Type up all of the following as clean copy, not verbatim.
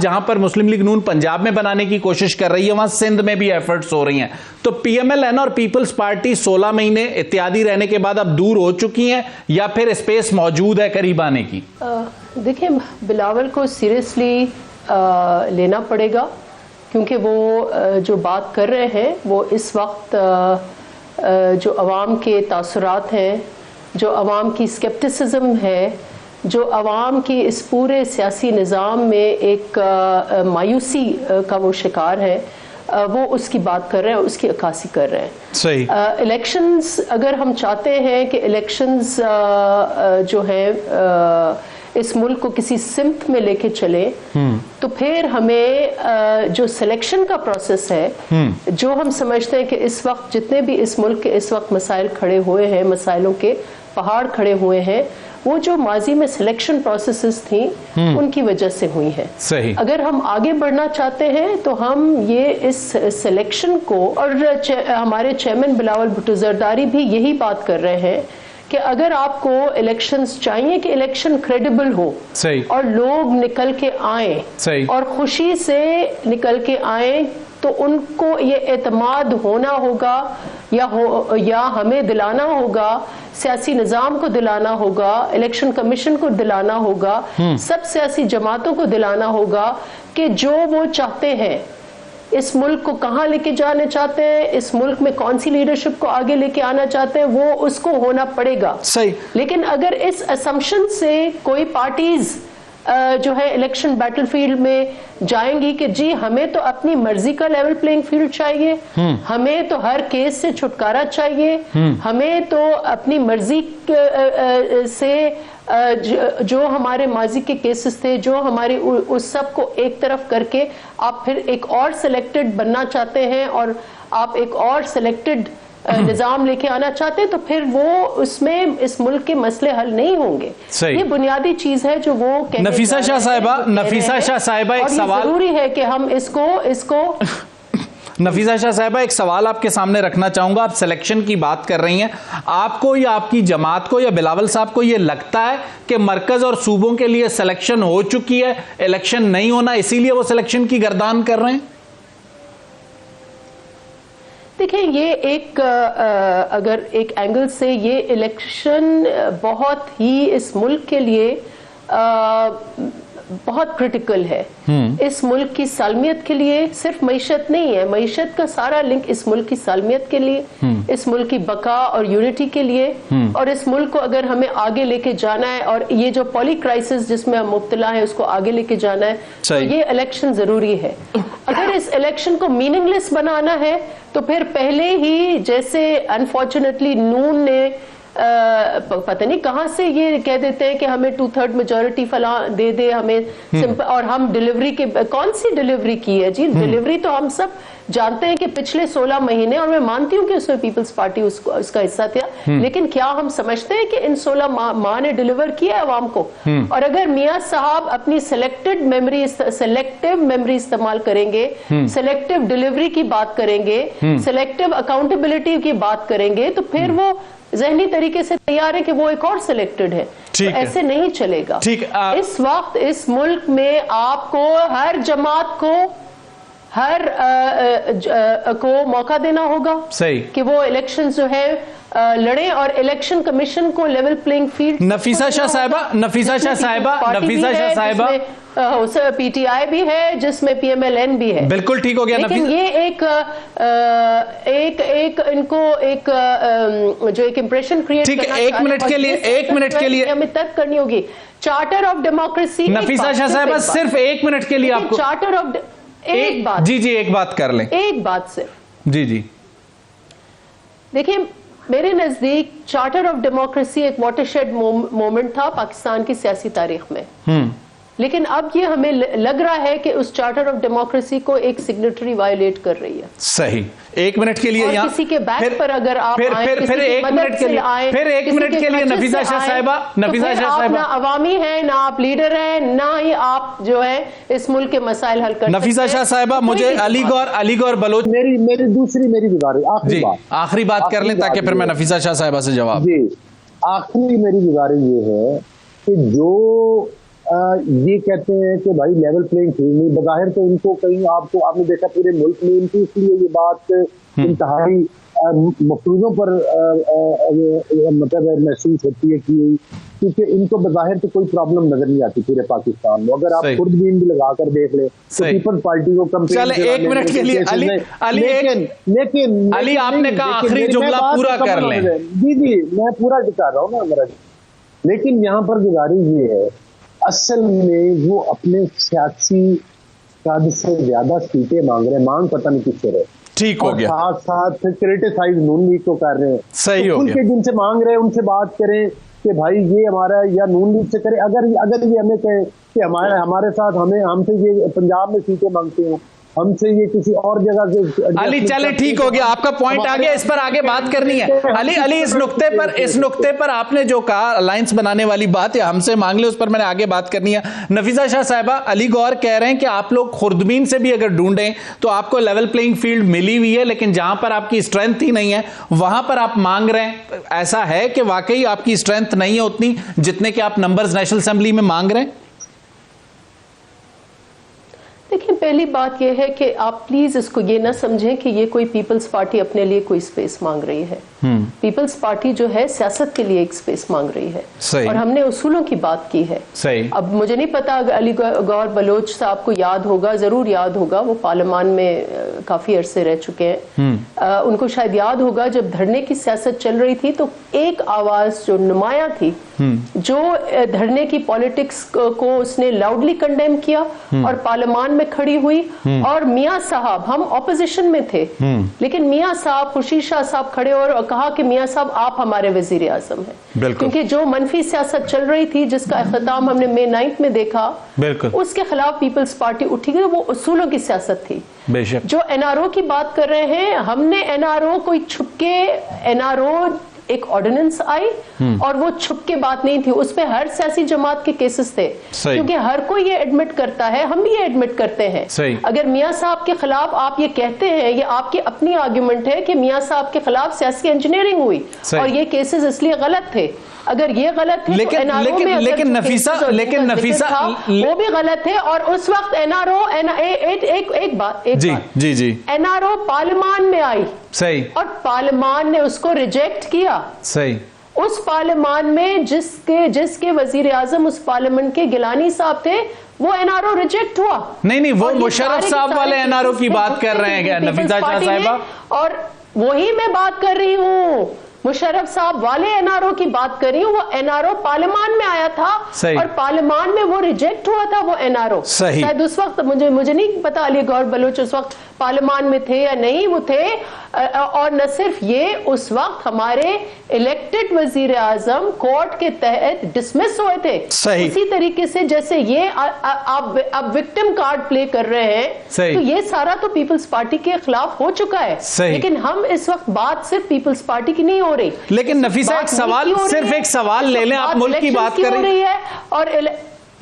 جہاں پر مسلم لیگ نون پنجاب میں بنانے کی کوشش کر رہی ہے وہاں سندھ میں بھی ایفرٹس ہو رہی ہیں، تو پی ایم ایل این اور پیپلز پارٹی 16 مہینے اتحادی رہنے کے بعد اب دور ہو چکی ہیں یا پھر اسپیس موجود ہے قریب آنے کی؟ دیکھیں، بلاول کو سیریسلی لینا پڑے گا، کیونکہ وہ جو بات کر رہے ہیں وہ اس وقت جو عوام کے تاثرات ہیں، جو عوام کی اسکیپٹسزم ہے، جو عوام کی اس پورے سیاسی نظام میں ایک مایوسی کا وہ شکار ہے، وہ اس کی بات کر رہے ہیں، اس کی عکاسی کر رہے ہیں۔ صحیح۔ الیکشنز اگر ہم چاہتے ہیں کہ الیکشنز جو ہیں اس ملک کو کسی سمت میں لے کے چلے، تو پھر ہمیں جو سلیکشن کا پروسیس ہے، جو ہم سمجھتے ہیں کہ اس وقت جتنے بھی اس ملک کے اس وقت مسائل کھڑے ہوئے ہیں، مسائلوں کے پہاڑ کھڑے ہوئے ہیں، وہ جو ماضی میں سلیکشن پروسیسز تھیں ان کی وجہ سے ہوئی ہیں۔ صحیح۔ اگر ہم آگے بڑھنا چاہتے ہیں تو ہم یہ اس سلیکشن کو، اور ہمارے چیئرمین بلاول بھٹو زرداری بھی یہی بات کر رہے ہیں کہ اگر آپ کو الیکشنز چاہیے کہ الیکشن کریڈیبل ہو، صحیح، اور لوگ نکل کے آئیں، صحیح، اور خوشی سے نکل کے آئیں، تو ان کو یہ اعتماد ہونا ہوگا یا ہمیں دلانا ہوگا، سیاسی نظام کو دلانا ہوگا، الیکشن کمیشن کو دلانا ہوگا، سب سیاسی جماعتوں کو دلانا ہوگا کہ جو وہ چاہتے ہیں، اس ملک کو کہاں لے کے جانے چاہتے ہیں، اس ملک میں کون سی لیڈرشپ کو آگے لے کے آنا چاہتے ہیں، وہ اس کو ہونا پڑے گا۔ صحیح۔ لیکن اگر اس اسمپشن سے کوئی پارٹیز جو ہے الیکشن بیٹل فیلڈ میں جائیں گی کہ جی ہمیں تو اپنی مرضی کا لیول پلینگ فیلڈ چاہیے، ہمیں تو ہر کیس سے چھٹکارا چاہیے، ہمیں تو اپنی مرضی سے جو ہمارے ماضی کے کیسز تھے، جو ہماری اس سب کو ایک طرف کر کے آپ پھر ایک اور سلیکٹڈ بننا چاہتے ہیں اور آپ ایک اور سلیکٹڈ نظام لے کے آنا چاہتے ہیں، تو پھر وہ اس میں اس ملک کے مسئلے حل نہیں ہوں گے۔ یہ بنیادی چیز ہے جو وہ نفیسہ شاہ صاحبہ ایک سوال ضروری ہے کہ ہم اس کو نفیسہ شاہ صاحبہ ایک سوال آپ کے سامنے رکھنا چاہوں گا۔ آپ سلیکشن کی بات کر رہی ہیں، آپ کو یا آپ کی جماعت کو یا بلاول صاحب کو یہ لگتا ہے کہ مرکز اور صوبوں کے لیے سلیکشن ہو چکی ہے، الیکشن نہیں ہونا اسی لیے وہ سلیکشن کی گردان کر رہے ہیں؟ دیکھیں، یہ ایک اگر ایک اینگل سے یہ الیکشن بہت ہی اس ملک کے لیے بہت کرٹیکل ہے، اس ملک کی سالمیت کے لیے۔ صرف معیشت نہیں ہے، معیشت کا سارا لنک اس ملک کی سالمیت کے لیے، اس ملک کی بقا اور یونٹی کے لیے، اور اس ملک کو اگر ہمیں آگے لے کے جانا ہے اور یہ جو پولی کرائسس جس میں ہم مبتلا ہیں اس کو آگے لے کے جانا ہے، تو یہ الیکشن ضروری ہے۔ اگر اس الیکشن کو میننگ لیس بنانا ہے تو پھر پہلے ہی جیسے انفارچونیٹلی نون نے پتہ نہیں کہاں سے یہ کہہ دیتے ہیں کہ ہمیں 2/3 میجورٹی فلاں دے دے ہمیں، اور ہم ڈیلیوری کے کون سی ڈیلیوری کی ہے جی؟ ڈیلیوری تو ہم سب جانتے ہیں کہ پچھلے 16 مہینے، اور میں مانتی ہوں کہ اس میں پیپلز پارٹی اس کا حصہ تھا، لیکن کیا ہم سمجھتے ہیں کہ ان 16 ماہ نے ڈیلیور کیا ہے عوام کو؟ اور اگر میاں صاحب اپنی سلیکٹیو میموری استعمال کریں گے، سلیکٹیو ڈیلیوری کی بات کریں گے، سلیکٹیو اکاؤنٹیبلٹی کی بات کریں گے، تو پھر وہ ذہنی طریقے سے تیار ہے کہ وہ ایک اور سلیکٹڈ ہے۔ ایسے نہیں چلے گا۔ اس وقت اس ملک میں آپ کو ہر جماعت کو کو موقع دینا ہوگا کہ وہ الیکشن جو ہے لڑیں، اور الیکشن کمیشن کو لیول پلینگ فیلڈ۔ نفیسہ شاہ صاحبہ پی ٹی آئی بھی ہے جس میں پی ایم ایل این بھی ہے، بالکل ٹھیک ہو گیا، لیکن یہ ایک ان کو ایک جو ایک امپریشن کریٹ کرنا، ایک منٹ کے لیے ہمیں ترک کرنی ہوگی چارٹر آف ڈیموکریسی۔ نفیسہ شاہ صاحبہ صرف ایک منٹ کے لیے آپ کو چارٹر آف ایک بات، جی ایک بات کر لیں، ایک بات صرف جی دیکھیں، میرے نزدیک چارٹر آف ڈیموکریسی ایک واٹر شیڈ مومنٹ تھا پاکستان کی سیاسی تاریخ میں، لیکن اب یہ ہمیں لگ رہا ہے کہ اس چارٹر آف ڈیموکریسی کو ایک سگنیٹری وائلیٹ کر رہی ہے۔ صحیح۔ ایک منٹ کے لیے یہاں کسی کے بیک پر اگر آپ پھر ایک منٹ کے لیے نفیسہ شاہ صاحبہ نہ عوامی ہیں، نہ آپ لیڈر ہیں، نہ ہی آپ جو ہے اس ملک کے مسائل حل کر۔ نفیسہ شاہ صاحبہ، مجھے علی گور بلوچ میری گزارش جی آخری بات کر لیں تاکہ پھر میں نفیسہ شاہ صاحبہ سے جواب۔ جی آخری میری گزارش یہ ہے کہ جو یہ کہتے ہیں کہ بھائی لیول پلینگ فیلڈ نہیں، بظاہر تو ان کو کہیں آپ نے دیکھا پورے ملک میں ان کی اس لیے یہ بات انتہائی مفروضوں پر مطلب محسوس ہوتی ہے کیونکہ ان کو بظاہر تو کوئی پرابلم نظر نہیں آتی پورے پاکستان میں. اگر آپ خوردبین بھی لگا کر دیکھ لیں تو پیپلز پارٹی کو چلے ایک منٹ کے لیے علی آپ نے کہا آخری جملہ پورا کر لیں. جی میں پورا کر رہا ہوں نا میرا. لیکن یہاں پر گزارش یہ ہے اصل میں وہ اپنے سیاسی قد سے زیادہ سیٹیں مانگ رہے ہیں، مانگ پتہ نہیں کس سے رہے. ٹھیک ہو گیا. ساتھ ساتھ کریٹیسائز نون لیگ کو کر رہے ہیں. صحیح ہو گیا. ان کے جن سے مانگ رہے ہیں ان سے بات کریں کہ بھائی یہ ہمارا یا نون لیگ سے کریں. اگر یہ ہمیں کہیں کہ ہمارے ساتھ ہم سے یہ پنجاب میں سیٹیں مانگتے ہیں، ہم سے یہ کسی اور جگہ سے. علی چلے ٹھیک ہو گیا، آپ کا پوائنٹ آ گیا، اس پر آگے بات کرنی ہے. علی اس نقطے پر آپ نے جو کہا الائنس بنانے والی بات ہے ہم سے مانگ لے، اس پر میں نے آگے بات کرنی ہے. نفیسہ شاہ صاحبہ، علی گوہر کہہ رہے ہیں کہ آپ لوگ خوردبین سے بھی اگر ڈھونڈیں تو آپ کو لیول پلینگ فیلڈ ملی ہوئی ہے، لیکن جہاں پر آپ کی اسٹرینتھ ہی نہیں ہے وہاں پر آپ مانگ رہے ہیں. ایسا ہے کہ واقعی آپ کی اسٹرینتھ نہیں ہے اتنی جتنے کہ آپ نمبرز نیشنل اسمبلی میں مانگ رہے ہیں؟ دیکھیں، پہلی بات یہ ہے کہ آپ پلیز اس کو یہ نہ سمجھیں کہ یہ کوئی پیپلز پارٹی اپنے لیے کوئی سپیس مانگ رہی ہے. پیپلز پارٹی جو ہے سیاست کے لیے ایک سپیس مانگ رہی ہے. اور ہم نے اصولوں کی بات کی ہے. اب مجھے نہیں پتا علی گوہر بلوچ صاحب کو یاد ہوگا، ضرور یاد ہوگا، وہ پارلیمان میں کافی عرصے رہ چکے ہیں. ان کو شاید یاد ہوگا جب دھرنے کی سیاست چل رہی تھی تو ایک آواز جو نمایاں تھی، جو دھرنے کی پالیٹکس کو اس نے لاؤڈلی کنڈیم کیا اور پارلیمان میں کھڑی ہوئی. اور میاں صاحب، ہم اپوزیشن میں تھے لیکن میاں صاحب، خورشید شاہ صاحب کھڑے اور کہا کہ میاں صاحب آپ ہمارے وزیر اعظم ہیں. کیونکہ جو منفی سیاست چل رہی تھی جس کا اختتام ہم نے مئی 9 میں دیکھا، اس کے خلاف پیپلز پارٹی اٹھی گئی. وہ اصولوں کی سیاست تھی. جو این آر او کی بات کر رہے ہیں، ہم نے این آر او کوئی چھپ کے این آر او ایک آرڈیننس آئی اور وہ چھپ کے بات نہیں تھی، اس پہ ہر سیاسی جماعت کے کیسز تھے. کیونکہ ہر کوئی یہ ایڈمٹ کرتا ہے، ہم بھی یہ ایڈمٹ کرتے ہیں. اگر میاں صاحب کے خلاف آپ یہ کہتے ہیں، یہ آپ کی اپنی آرگیومنٹ ہے کہ میاں صاحب کے خلاف سیاسی انجینئرنگ ہوئی اور یہ کیسز اس لیے غلط تھے. اگر یہ غلط ہے تو لیکن نفیسہ وہ بھی غلط ہے. اور اس وقت این آر او ایک بات این آر او پارلیمان میں آئی اور پارلیمان نے اس کو ریجیکٹ کیا. اس پارلیمان میں جس کے وزیر اعظم اس پارلیمنٹ کے گیلانی صاحب تھے، وہ این آر او ریجیکٹ ہوا. نہیں وہ مشرف صاحب والے این آر او کی بات کر رہے ہیں نفیسہ شاہ صاحبہ، اور وہی میں بات کر رہی ہوں. مشرف صاحب والے این آر او کی بات کر رہی ہوں. وہ این آر او پارلیمان میں آیا تھا اور پارلیمان میں وہ ریجیکٹ ہوا تھا. وہ این آر او شاید اس وقت مجھے نہیں پتا علی گوہر بلوچ اس وقت پارلیمان میں تھے یا نہیں، وہ تھے. اور نہ صرف یہ، اس وقت ہمارے الیکٹڈ وزیر اعظم کورٹ کے تحت ڈسمس ہوئے تھے. اسی طریقے سے جیسے یہ اب وکٹم کارڈ پلے کر رہے ہیں، تو یہ سارا تو پیپلز پارٹی کے خلاف ہو چکا ہے. لیکن ہم اس وقت بات صرف پیپلز پارٹی کی نہیں ہو رہی. لیکن نفیسہ صرف ایک سوال لے لیں، آپ ملک کی بات کر رہی ہیں اور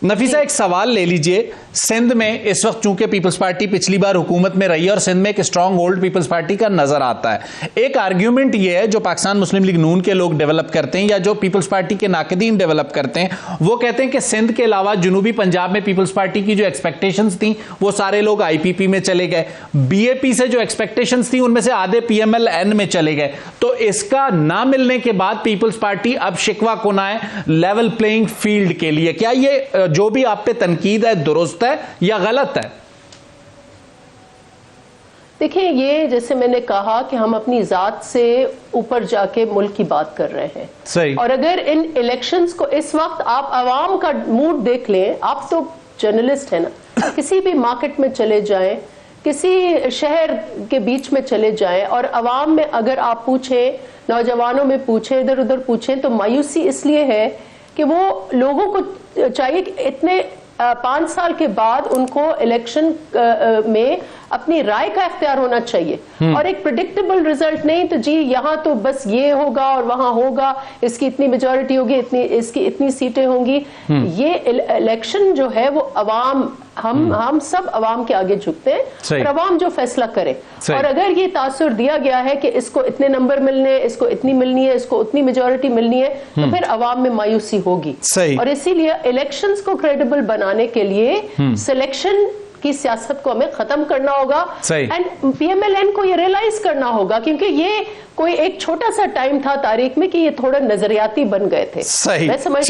نفیسہ ایک سوال لے لیجئے. سندھ میں اس وقت چونکہ پیپلز پارٹی پچھلی بار حکومت میں رہی ہے اور سندھ میں ایک اسٹرانگ ہولڈ پیپلز پارٹی کا نظر آتا ہے. ایک آرگیومنٹ یہ ہے جو پاکستان مسلم لیگ نون کے لوگ ڈیولپ کرتے ہیں یا جو پیپلز پارٹی کے ناقدین ڈیولپ کرتے ہیں، وہ کہتے ہیں کہ سندھ کے علاوہ جنوبی پنجاب میں پیپلز پارٹی کی جو ایکسپیکٹیشنز تھیں وہ سارے لوگ آئی پی پی میں چلے گئے. بی اے پی سے جو ایکسپیکٹیشنز تھیں ان میں سے آدھے پی ایم ایل این میں چلے گئے. تو اس کا نہ ملنے کے بعد پیپلز پارٹی اب شکوہ کنا ہے لیول پلینگ فیلڈ کے لیے. کیا یہ جو بھی آپ پہ تنقید ہے درست ہے یا غلط ہے؟ دیکھیں، یہ جیسے میں نے کہا کہ ہم اپنی ذات سے اوپر جا کے ملک کی بات کر رہے ہیں. صحیح. اور اگر ان الیکشنز کو اس وقت آپ عوام کا موڈ دیکھ لیں، آپ تو جرنلسٹ ہیں نا، کسی بھی مارکیٹ میں چلے جائیں، کسی شہر کے بیچ میں چلے جائیں اور عوام میں اگر آپ پوچھیں، نوجوانوں میں پوچھیں، ادھر ادھر پوچھیں، تو مایوسی اس لیے ہے کہ وہ لوگوں کو چاہیے کہ اتنے 5 سال کے بعد ان کو الیکشن میں اپنی رائے کا اختیار ہونا چاہیے اور ایک پریڈکٹیبل ریزلٹ نہیں تو جی یہاں تو بس یہ ہوگا اور وہاں ہوگا، اس کی اتنی میجورٹی ہوگی، اس کی اتنی سیٹیں ہوں گی. یہ الیکشن جو ہے وہ عوام، ہم سب عوام کے آگے جھکتے ہیں اور عوام جو فیصلہ کرے. اور اگر یہ تاثر دیا گیا ہے کہ اس کو اتنے نمبر ملنے، اس کو اتنی ملنی ہے، اس کو اتنی میجورٹی ملنی ہے، تو پھر عوام میں مایوسی ہوگی. اور اسی لیے الیکشنز کو کریڈیبل بنانے کے لیے سلیکشن کی سیاست کو ہمیں ختم کرنا ہوگا and P M L N کو یہ ریئلائز کرنا ہوگا، کیونکہ یہ کوئی ایک چھوٹا سا ٹائم تھا تاریخ میں کہ یہ تھوڑا نظریاتی بن گئے تھے. میں سمجھ